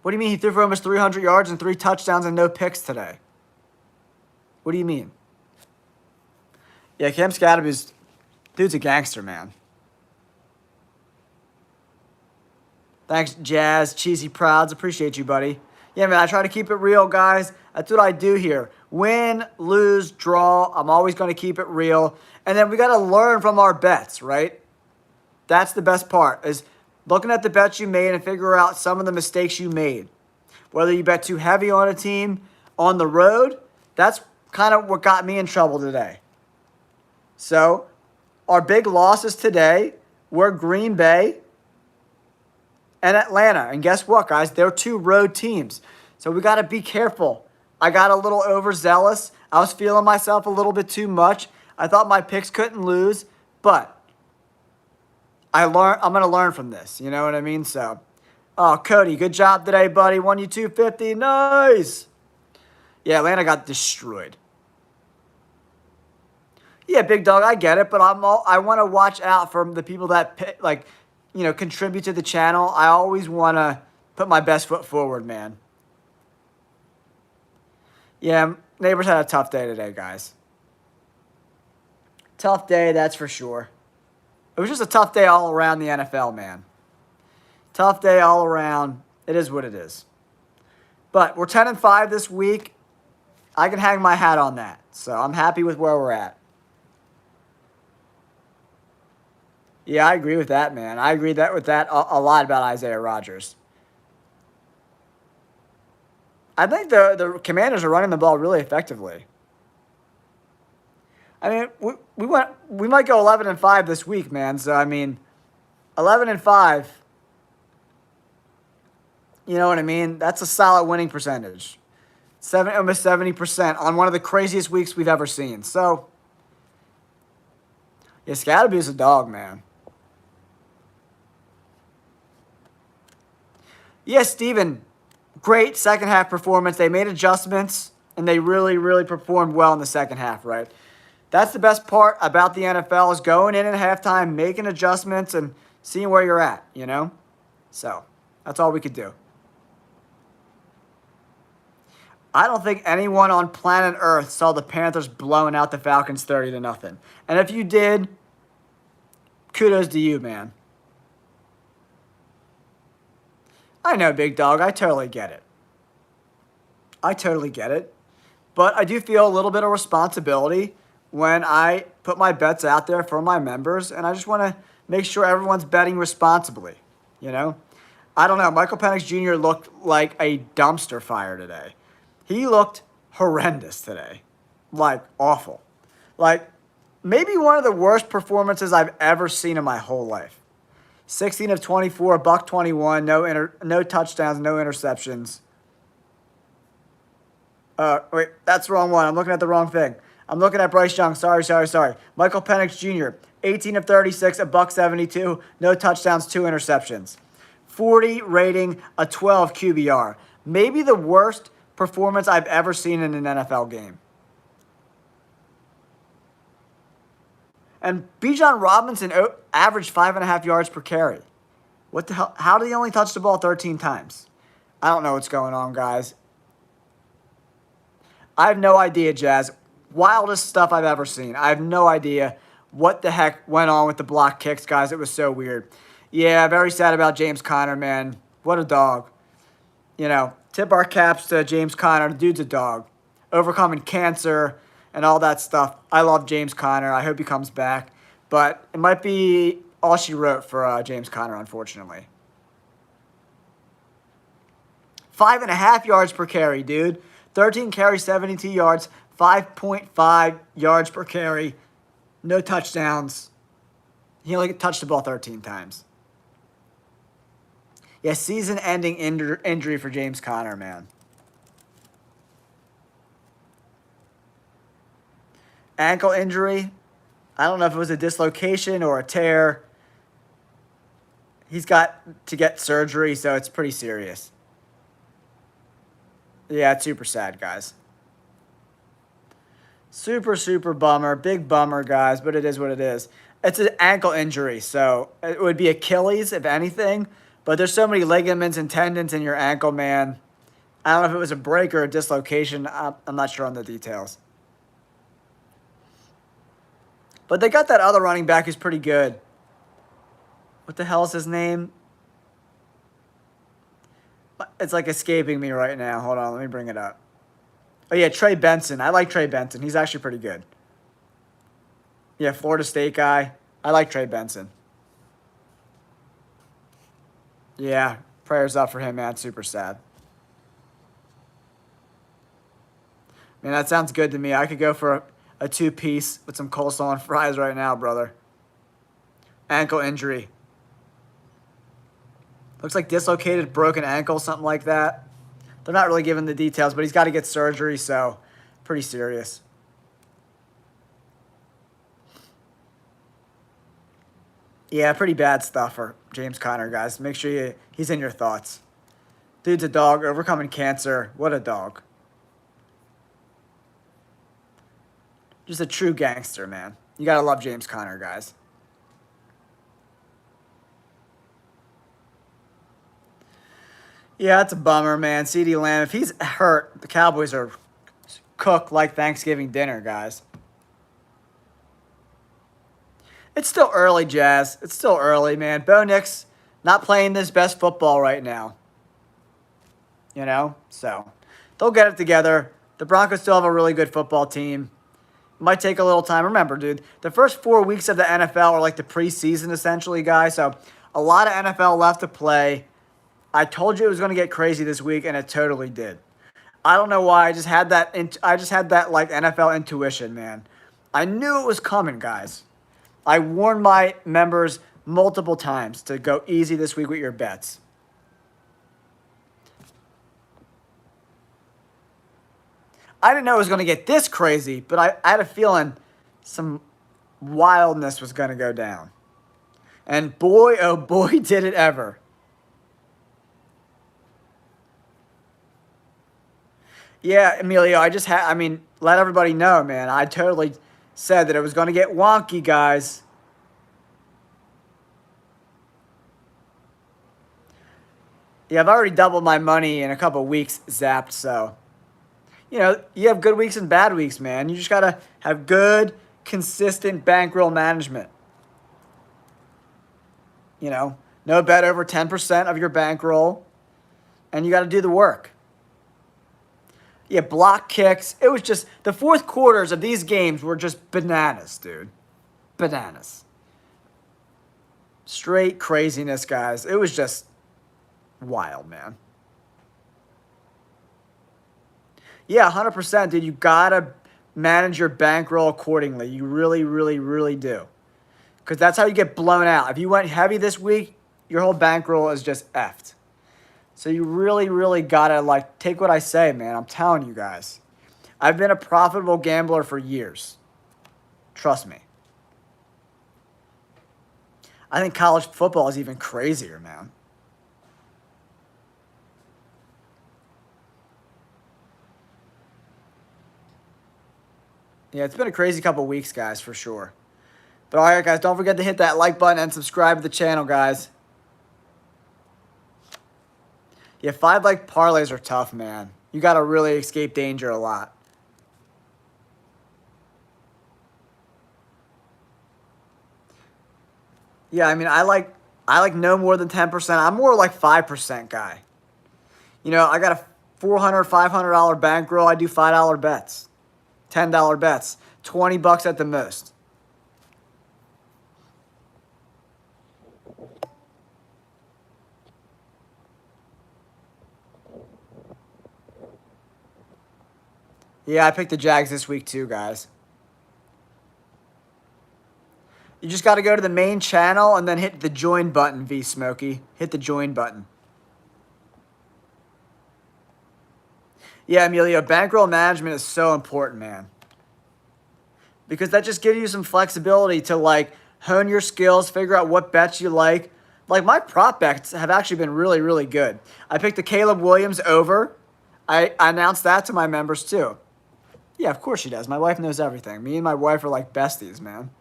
What do you mean he threw for almost 300 yards and 3 touchdowns and no picks today? What do you mean? Yeah, Cam Skattebo's... Dude's a gangster, man. Thanks, Jazz, Cheesy Prouds. Appreciate you, buddy. Yeah, man, I try to keep it real, guys. That's what I do here. Win, lose, draw. I'm always going to keep it real. And then we got to learn from our bets, right? That's the best part, is looking at the bets you made and figure out some of the mistakes you made. Whether you bet too heavy on a team on the road, that's kind of what got me in trouble today. So, our big losses today were Green Bay and Atlanta. And guess what, guys? They're 2 road teams. So we got to be careful. I got a little overzealous. I was feeling myself a little bit too much. I thought my picks couldn't lose, but I'm going to learn from this. You know what I mean? So, oh, Cody, good job today, buddy. Won you 250. Nice. Yeah, Atlanta got destroyed. Yeah, big dog, I get it, but I want to watch out for the people that contribute to the channel. I always want to put my best foot forward, man. Yeah, neighbors had a tough day today, guys. Tough day, that's for sure. It was just a tough day all around the NFL, man. Tough day all around. It is what it is. But we're 10-5 this week. I can hang my hat on that. So I'm happy with where we're at. Yeah, I agree with that, man. I agree with that a lot about Isaiah Rodgers. I think the Commanders are running the ball really effectively. I mean, we might go 11-5 this week, man. So I mean, 11-5. You know what I mean? That's a solid winning percentage. Almost 70% on one of the craziest weeks we've ever seen. So, yeah, Skattebo's a dog, man. Yes, Steven, great second half performance. They made adjustments, and they really, really performed well in the second half, right? That's the best part about the NFL is going in at halftime, making adjustments, and seeing where you're at, you know? So, that's all we could do. I don't think anyone on planet Earth saw the Panthers blowing out the Falcons 30-0. And if you did, kudos to you, man. I know, big dog. I totally get it. I totally get it. But I do feel a little bit of responsibility when I put my bets out there for my members, and I just want to make sure everyone's betting responsibly, you know? I don't know. Michael Penix Jr. looked like a dumpster fire today. He looked horrendous today. Like, awful. Like, maybe one of the worst performances I've ever seen in my whole life. 16 of 24, $121, no touchdowns, no interceptions. Wait, that's the wrong one. I'm looking at the wrong thing. I'm looking at Bryce Young. Sorry. Michael Penix Jr., 18 of 36, $172, no touchdowns, 2 interceptions. 40 rating, a 12 QBR. Maybe the worst performance I've ever seen in an NFL game. And Bijan Robinson averaged 5.5 yards per carry. What the hell? How did he only touch the ball 13 times? I don't know what's going on, guys. I have no idea, Jazz. Wildest stuff I've ever seen. I have no idea what the heck went on with the block kicks, guys. It was so weird. Yeah, very sad about James Conner, man. What a dog. You know, tip our caps to James Conner. The dude's a dog. Overcoming cancer and all that stuff. I love James Conner. I hope he comes back. But it might be all she wrote for James Conner, unfortunately. 5.5 yards per carry, dude. 13 carries, 72 yards, 5.5 yards per carry. No touchdowns. He only touched the ball 13 times. Yeah, season-ending injury for James Conner, man. Ankle injury. I don't know if it was a dislocation or a tear. He's got to get surgery, so it's pretty serious. Yeah, it's super sad, guys. Super, super bummer. Big bummer, guys, but it is what it is. It's an ankle injury, so it would be Achilles, if anything. But there's so many ligaments and tendons in your ankle, man. I don't know if it was a break or a dislocation. I'm not sure on the details. But they got that other running back who's pretty good. What the hell is his name? It's like escaping me right now. Hold on, let me bring it up. Oh, yeah, Trey Benson. I like Trey Benson. He's actually pretty good. Yeah, Florida State guy. I like Trey Benson. Yeah, prayers up for him, man. Super sad. Man, that sounds good to me. I could go for a two-piece with some coleslaw and fries right now, brother. Ankle injury. Looks like dislocated, broken ankle, something like that. They're not really giving the details, but he's got to get surgery, so pretty serious. Yeah, pretty bad stuff for James Conner, guys. Make sure he's in your thoughts. Dude's a dog, overcoming cancer. What a dog. Just a true gangster, man. You got to love James Conner, guys. Yeah, it's a bummer, man. CeeDee Lamb, if he's hurt, the Cowboys are cooked like Thanksgiving dinner, guys. It's still early, Jazz. It's still early, man. Bo Nix not playing his best football right now. You know? So, they'll get it together. The Broncos still have a really good football team. It might take a little time. Remember, dude, the first 4 weeks of the NFL are like the preseason, essentially, guys. So, a lot of NFL left to play. I told you it was going to get crazy this week, and it totally did. I don't know why. I just had that like NFL intuition, man. I knew it was coming, guys. I warned my members multiple times to go easy this week with your bets. I didn't know it was going to get this crazy, but I had a feeling some wildness was going to go down. And boy, oh boy, did it ever. Yeah, Emilio, let everybody know, man. I totally said that it was going to get wonky, guys. Yeah, I've already doubled my money in a couple weeks, zapped, so. You know, you have good weeks and bad weeks, man. You just got to have good, consistent bankroll management. You know, no bet over 10% of your bankroll, and you got to do the work. Yeah, block kicks. It was just, the fourth quarters of these games were just bananas, dude. Bananas. Straight craziness, guys. It was just wild, man. Yeah, 100%, dude. You got to manage your bankroll accordingly. You really, really, really do. Because that's how you get blown out. If you went heavy this week, your whole bankroll is just effed. So you really, really got to, take what I say, man. I'm telling you guys. I've been a profitable gambler for years. Trust me. I think college football is even crazier, man. Yeah, it's been a crazy couple weeks, guys, for sure. But all right, guys, don't forget to hit that like button and subscribe to the channel, guys. Yeah, 5 parlays are tough, man. You got to really escape danger a lot. Yeah, I mean, I like no more than 10%. I'm more like 5% guy. I got a $400, $500 bankroll. I do $5 bets, $10 bets, $20 at the most. Yeah, I picked the Jags this week too, guys. You just got to go to the main channel and then hit the join button, V Smokey. Hit the join button. Yeah, Emilio, bankroll management is so important, man. Because that just gives you some flexibility to like hone your skills, figure out what bets you like. Like my prop bets have actually been really, really good. I picked the Caleb Williams over. I announced that to my members too. Yeah, of course she does. My wife knows everything. Me and my wife are like besties, man.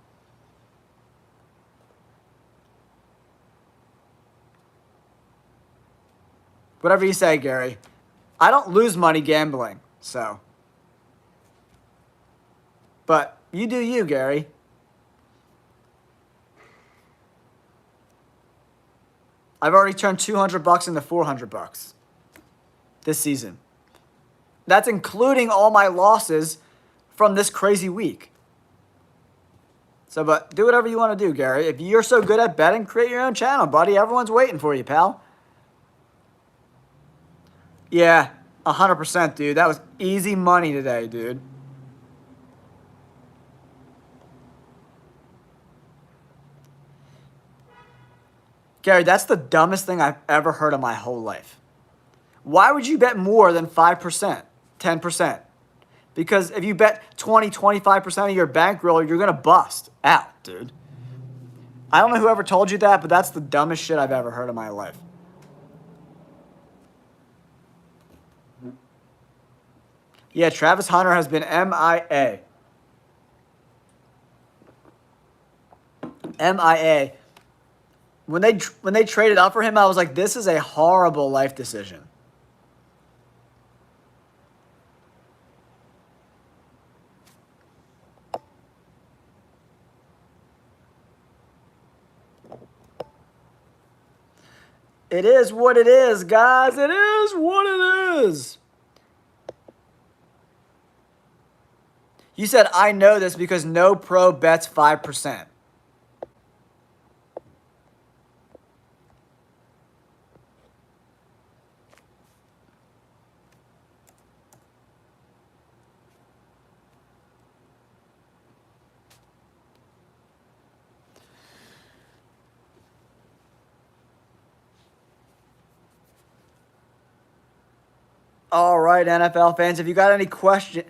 Whatever you say, Gary. I don't lose money gambling, so. But you do you, Gary. I've already turned $200 into $400 this season. That's including all my losses from this crazy week. So, but do whatever you want to do, Gary. If you're so good at betting, create your own channel, buddy. Everyone's waiting for you, pal. Yeah, 100%, dude. That was easy money today, dude. Gary, that's the dumbest thing I've ever heard in my whole life. Why would you bet more than 5%, 10%? Because if you bet 20, 25% of your bankroll, you're going to bust out, dude. I don't know whoever told you that, but that's the dumbest shit I've ever heard in my life. Yeah, Travis Hunter has been MIA. MIA. When they traded up for him, I was like, this is a horrible life decision. It is what it is, guys. It is what it is. You said, I know this because no pro bets 5%. All right, NFL fans, if you got any question,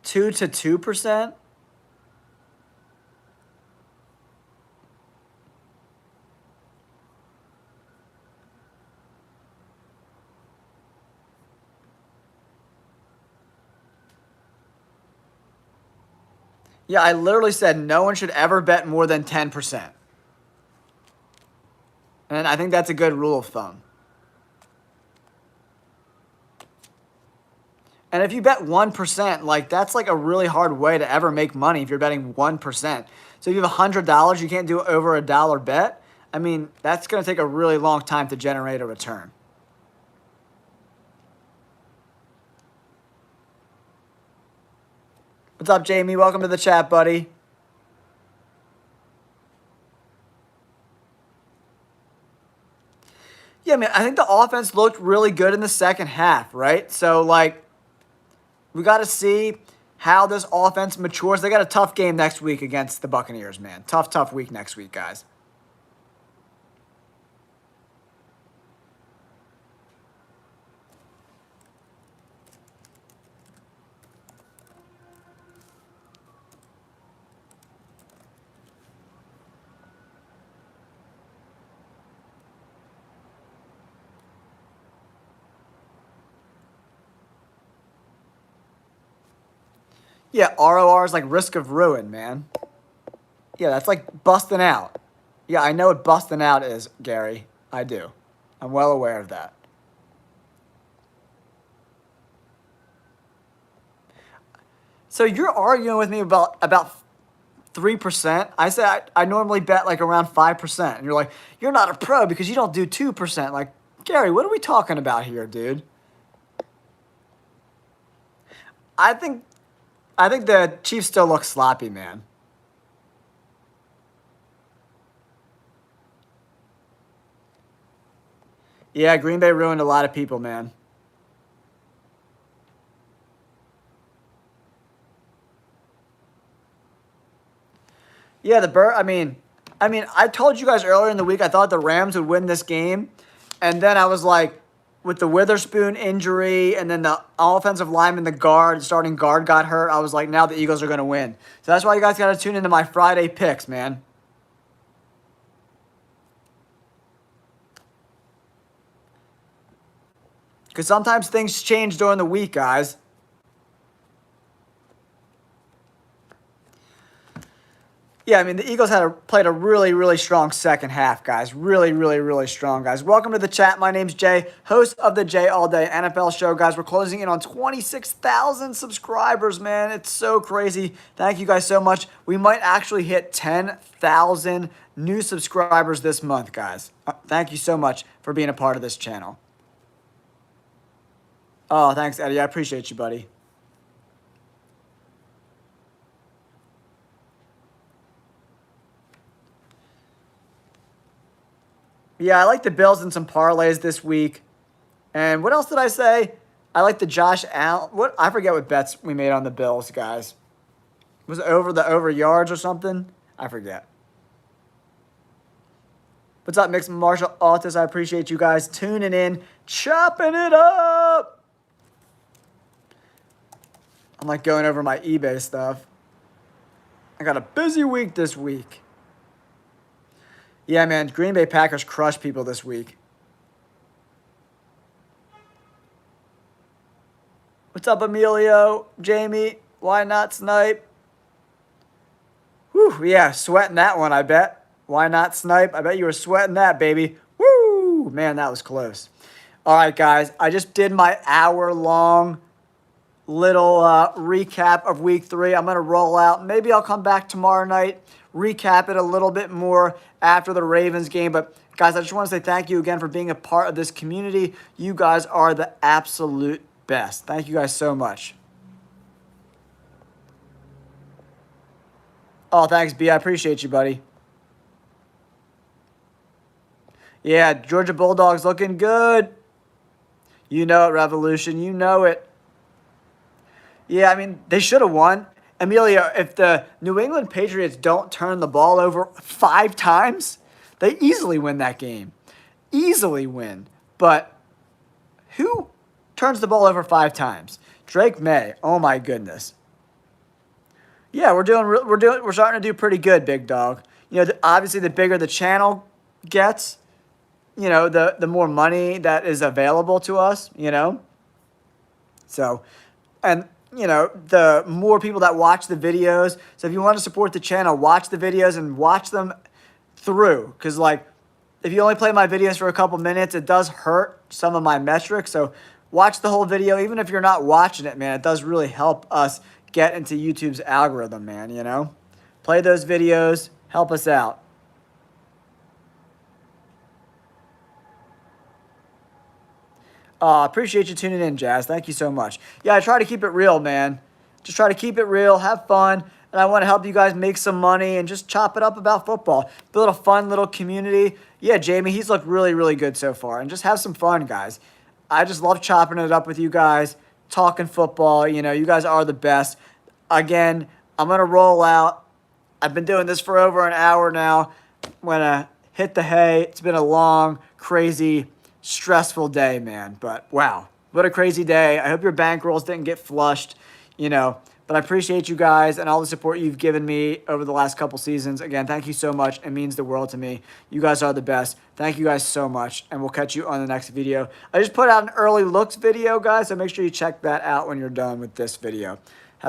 2 to 2%? Yeah, I literally said no one should ever bet more than 10%. And I think that's a good rule of thumb. And if you bet 1%, like that's like a really hard way to ever make money if you're betting 1%. So if you have $100, you can't do over a dollar bet. I mean, that's going to take a really long time to generate a return. What's up, Jamie? Welcome to the chat, buddy. Yeah, man, I think the offense looked really good in the second half, right? So, like, we got to see how this offense matures. They got a tough game next week against the Buccaneers, man. Tough week next week, guys. Yeah, ROR is like risk of ruin, man. Yeah, that's like busting out. Yeah, I know what busting out is, Gary. I do. I'm well aware of that. So you're arguing with me about 3%. I said I normally bet like around 5%. And you're like, you're not a pro because you don't do 2%. Like, Gary, what are we talking about here, dude? I think the Chiefs still look sloppy, man. Yeah, Green Bay ruined a lot of people, man. Yeah, I told you guys earlier in the week I thought the Rams would win this game, and then I was like, with the Witherspoon injury, and then the offensive lineman, the starting guard got hurt. I was like, now the Eagles are gonna win. So that's why you guys got to tune into my Friday picks, man. Because sometimes things change during the week, guys. Yeah, I mean, the Eagles played a really, really strong second half, guys. Really, really, really strong, guys. Welcome to the chat. My name's Jay, host of the Jay All Day NFL Show, guys. We're closing in on 26,000 subscribers, man. It's so crazy. Thank you guys so much. We might actually hit 10,000 new subscribers this month, guys. Thank you so much for being a part of this channel. Oh, thanks, Eddie. I appreciate you, buddy. Yeah, I like the Bills in some parlays this week. And what else did I say? I like the Josh Allen. I forget what bets we made on the Bills, guys. Was it over yards or something? I forget. What's up, Mixed Martial Artists? I appreciate you guys tuning in, chopping it up. I'm like going over my eBay stuff. I got a busy week this week. Yeah, man, Green Bay Packers crushed people this week. What's up, Emilio? Jamie? Why not Snipe? Whew, yeah, sweating that one, I bet. Why not Snipe? I bet you were sweating that, baby. Woo! Man, that was close. All right, guys, I just did my hour-long little recap of week 3. I'm going to roll out. Maybe I'll come back tomorrow night, recap it a little bit more after the Ravens game. But, guys, I just want to say thank you again for being a part of this community. You guys are the absolute best. Thank you guys so much. Oh, thanks, B. I appreciate you, buddy. Yeah, Georgia Bulldogs looking good. You know it, Revolution. You know it. Yeah, I mean, they should have won. Emilio, if the New England Patriots don't turn the ball over 5 times, they easily win that game. Easily win. But who turns the ball over 5 times? Drake May. Oh my goodness. Yeah, we're starting to do pretty good, big dog. You know, obviously the bigger the channel gets, you know, the more money that is available to us, you know. So, and you know, the more people that watch the videos. So if you want to support the channel, watch the videos and watch them through. Because, like, if you only play my videos for a couple minutes, it does hurt some of my metrics. So watch the whole video. Even if you're not watching it, man, it does really help us get into YouTube's algorithm, man, you know. Play those videos. Help us out. Appreciate you tuning in, Jazz. Thank you so much. Yeah, I try to keep it real, man. Just try to keep it real, have fun, and I want to help you guys make some money and just chop it up about football. Build a fun little community. Yeah, Jamie, he's looked really, really good so far. And just have some fun, guys. I just love chopping it up with you guys, talking football. You know, you guys are the best. Again, I'm going to roll out. I've been doing this for over an hour now. I'm going to hit the hay. It's been a long, crazy, stressful day, man. But wow, what a crazy day. I hope your bankrolls didn't get flushed, you know. But I appreciate you guys and all the support you've given me over the last couple seasons. Again, thank you so much. It means the world to me. You guys are the best. Thank you guys so much, and we'll catch you on the next video. I just put out an early looks video, guys, so make sure you check that out when you're done with this video.